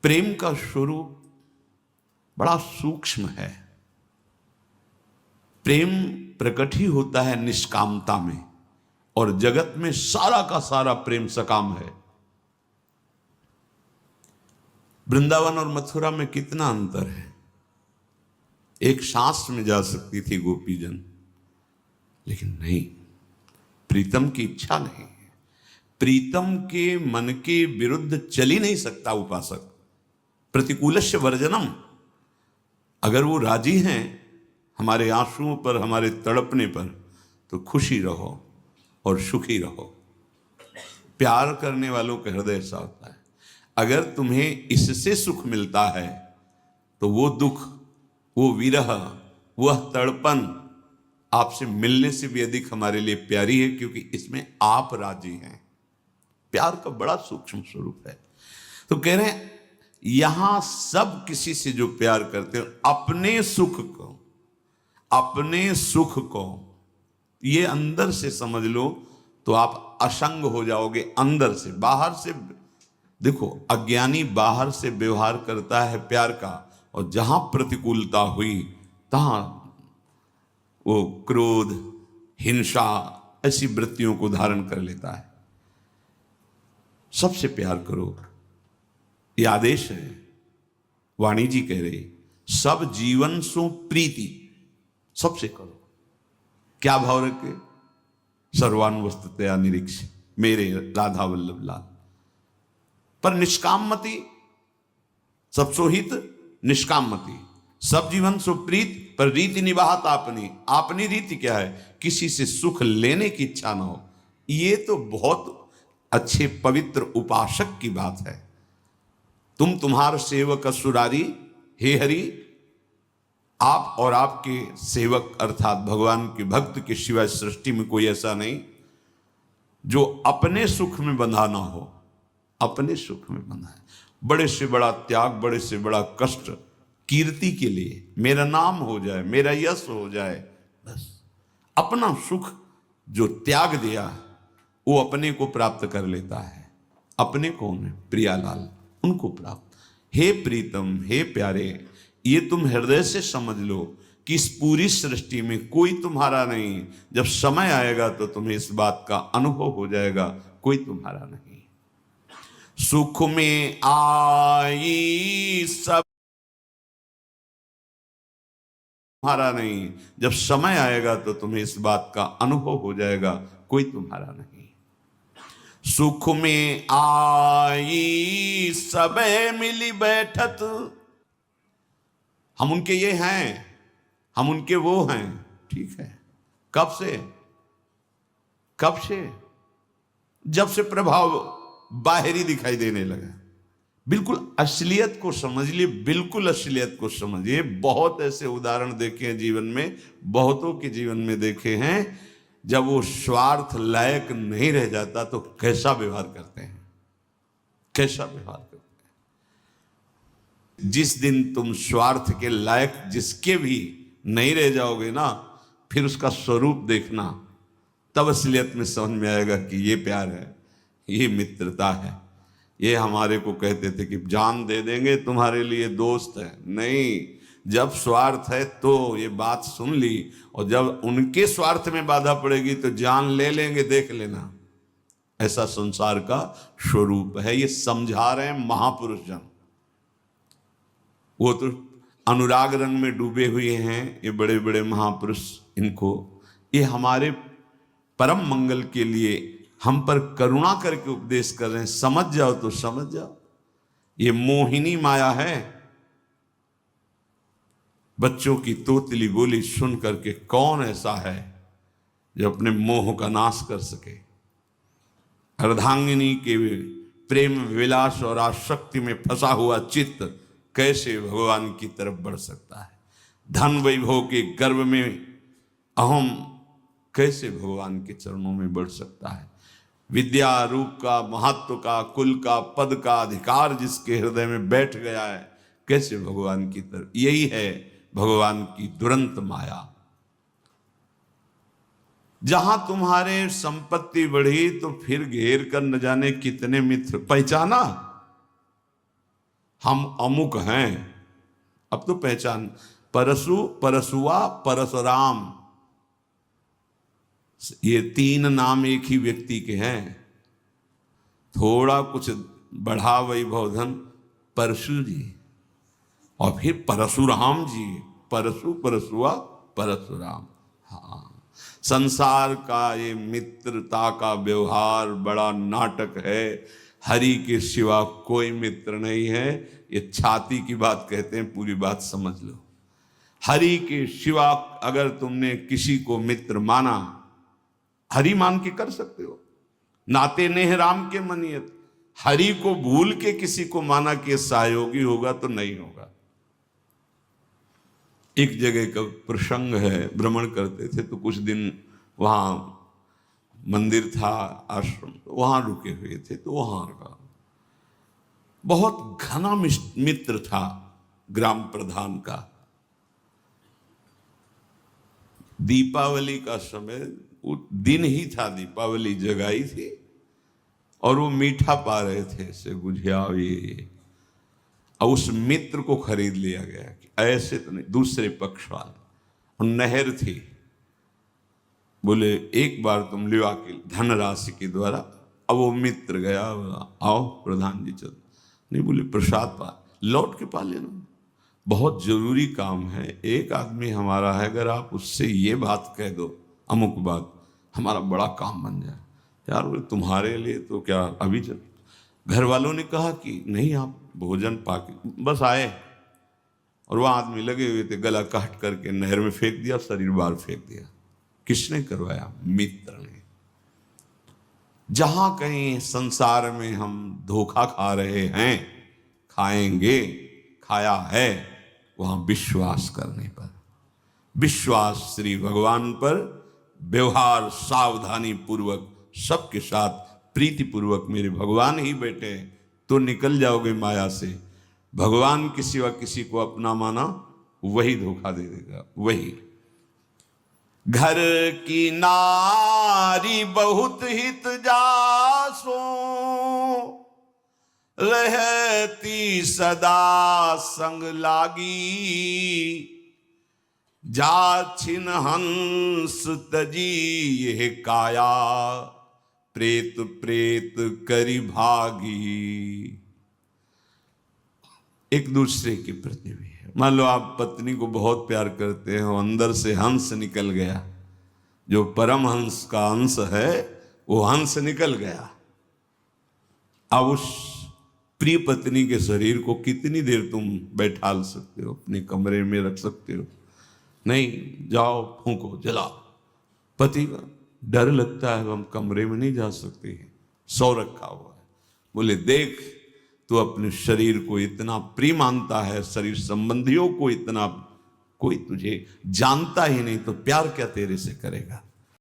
प्रेम का स्वरूप बड़ा सूक्ष्म है। प्रेम प्रकट ही होता है निष्कामता में, और जगत में सारा का सारा प्रेम सकाम है। वृंदावन और मथुरा में कितना अंतर है। एक सांस में जा सकती थी गोपीजन, लेकिन नहीं, प्रीतम की इच्छा नहीं है। प्रीतम के मन के विरुद्ध चल ही नहीं सकता उपासक। प्रतिकूलस्य वर्जनम। अगर वो राजी हैं हमारे आंसुओं पर, हमारे तड़पने पर, तो खुशी रहो और सुखी रहो। प्यार करने वालों का हृदय ऐसा होता है। अगर तुम्हें इससे सुख मिलता है तो वो दुख, वो विरह, वह तड़पन आपसे मिलने से भी अधिक हमारे लिए प्यारी है, क्योंकि इसमें आप राजी हैं। प्यार का बड़ा सूक्ष्म स्वरूप है। तो कह रहे हैं यहां सब किसी से जो प्यार करते हो, अपने सुख को ये अंदर से समझ लो तो आप असंग हो जाओगे। अंदर से, बाहर से देखो, अज्ञानी बाहर से व्यवहार करता है प्यार का, और जहां प्रतिकूलता हुई तहां वो क्रोध, हिंसा, ऐसी वृत्तियों को धारण कर लेता है। सबसे प्यार करो, ये आदेश है। वाणी जी कह रही सब जीवन सो प्रीति, सबसे करो। क्या भाव रखे? सर्वान वस्तुतया निरीक्ष, मेरे राधा वल्लभ लाल। पर निष्काम मति, सब सोहित निष्काम मति। सब जीवन सो प्रीत, पर रीति निवाहत आपनी। आपनी रीति क्या है? किसी से सुख लेने की इच्छा ना हो। ये तो बहुत अच्छे पवित्र उपासक की बात है। तुम तुम्हार सेवक असुरारी, हे हरि, आप और आपके सेवक अर्थात भगवान के भक्त के सिवाय सृष्टि में कोई ऐसा नहीं जो अपने सुख में बंधा ना हो। अपने सुख में बंधा है। बड़े से बड़ा त्याग, बड़े से बड़ा कष्ट कीर्ति के लिए, मेरा नाम हो जाए, मेरा यश हो जाए, बस अपना सुख जो त्याग दिया वो अपने को प्राप्त कर लेता है। अपने कौन है? प्रियालाल, उनको प्राप्त। हे प्रीतम, हे प्यारे, ये तुम हृदय से समझ लो कि इस पूरी सृष्टि में कोई तुम्हारा नहीं। जब समय आएगा तो तुम्हें इस बात का अनुभव हो जाएगा, कोई तुम्हारा नहीं। सुख में आई सब तुम्हारा नहीं। जब समय आएगा तो तुम्हें इस बात का अनुभव हो जाएगा, कोई तुम्हारा नहीं। सुख में आई सबे मिली बैठत, हम उनके ये हैं, हम उनके वो हैं। ठीक है, कब से? कब से? जब से प्रभाव बाहरी दिखाई देने लगा। बिल्कुल असलियत को समझिए, बिल्कुल असलियत को समझिए। बहुत ऐसे उदाहरण देखे हैं जीवन में, बहुतों के जीवन में देखे हैं, जब वो स्वार्थ लायक नहीं रह जाता तो कैसा व्यवहार करते हैं, कैसा व्यवहार करते हैं। जिस दिन तुम स्वार्थ के लायक जिसके भी नहीं रह जाओगे ना, फिर उसका स्वरूप देखना, तब असलियत में समझ में आएगा कि ये प्यार है, ये मित्रता है। ये हमारे को कहते थे कि जान दे देंगे तुम्हारे लिए, दोस्त है। नहीं, जब स्वार्थ है तो ये बात सुन ली, और जब उनके स्वार्थ में बाधा पड़ेगी तो जान ले लेंगे, देख लेना। ऐसा संसार का स्वरूप है। ये समझा रहे हैं महापुरुष जन। वो तो अनुराग रंग में डूबे हुए हैं, ये बड़े बड़े महापुरुष। इनको ये हमारे परम मंगल के लिए हम पर करुणा करके उपदेश कर रहे हैं। समझ जाओ तो समझ जाओ, ये मोहिनी माया है। बच्चों की तोतली बोली सुन करके कौन ऐसा है जो अपने मोह का नाश कर सके? अर्धांगिनी के प्रेम विलास और आसक्ति में फंसा हुआ चित्त कैसे भगवान की तरफ बढ़ सकता है? धन वैभव के गर्व में अहम कैसे भगवान के चरणों में बढ़ सकता है? विद्या, रूप का, महत्व का, कुल का, पद का अधिकार जिसके हृदय में बैठ गया है, कैसे भगवान की तरफ? यही है भगवान की दुरंत माया। जहां तुम्हारे संपत्ति बढ़ी तो फिर घेर कर न जाने कितने मित्र। पहचाना? हम अमुक हैं। अब तो पहचान, परशु, परशुआ, परशुराम, ये तीन नाम एक ही व्यक्ति के हैं। थोड़ा कुछ बढ़ा वैभव धन, परशु जी, और फिर परशुराम जी, परशु, परशुआ, परशुराम। हाँ, संसार का ये मित्रता का व्यवहार बड़ा नाटक है। हरि के सिवा कोई मित्र नहीं है। ये छाती की बात कहते हैं, पूरी बात समझ लो। हरि के सिवा अगर तुमने किसी को मित्र माना, हरि मान के कर सकते हो, नाते नेह राम के मनियत। हरि को भूल के किसी को माना कि सहयोगी होगा तो नहीं होगा। एक जगह का प्रसंग है, भ्रमण करते थे तो कुछ दिन वहाँ मंदिर था, आश्रम, वहाँ रुके हुए थे। तो वहाँ का बहुत घना मित्र था ग्राम प्रधान का। दीपावली का समय, वो दिन ही था, दीपावली जगाई थी, और वो मीठा पा रहे थे से गुझिया ये। और उस मित्र को खरीद लिया गया कि ऐसे तो नहीं, दूसरे पक्ष वाले, और नहर थी। बोले एक बार तुम लिवा के धनराशि के द्वारा। अब वो मित्र गया, आओ प्रधान जी चल, नहीं बोले प्रसाद पा, लौट के पा लेना, बहुत जरूरी काम है। एक आदमी हमारा है, अगर आप उससे ये बात कह दो, अमुक बात, हमारा बड़ा काम बन जाए। यार बोले तुम्हारे लिए तो क्या अभी चल। घर वालों ने कहा कि नहीं, आप भोजन पाके बस आए, और वह आदमी लगे हुए थे, गला काट करके नहर में फेंक दिया, शरीर बाहर फेंक दिया। किसने करवाया? मित्र ने। जहां कहीं संसार में हम धोखा खा रहे हैं, खाएंगे, खाया है, वहां विश्वास करने पर, विश्वास श्री भगवान पर, व्यवहार सावधानी पूर्वक सबके साथ प्रीति पूर्वक, मेरे भगवान ही बैठे, तो निकल जाओगे माया से। भगवान के सिवा किसी को अपना माना, वही धोखा दे देगा, वही। घर की नारी बहुत हित जासो, रहती सदा संग लागी, जाछिन हंस तजी ये काया, प्रेत प्रेत करी भागी। एक दूसरे के प्रति भी है। मान लो आप पत्नी को बहुत प्यार करते हो, अंदर से हंस निकल गया, जो परम हंस का अंश है वो हंस निकल गया। अब उस प्रिय पत्नी के शरीर को कितनी देर तुम बैठाल सकते हो, अपने कमरे में रख सकते हो? नहीं, जाओ फूंको, जलाओ। पति का डर लगता है, हम कमरे में नहीं जा सकते हैं, सौ रखा हुआ है। बोले देख, तो अपने शरीर को इतना प्रिय मानता है, शरीर संबंधियों को इतना, कोई तुझे जानता ही नहीं तो प्यार क्या तेरे से करेगा।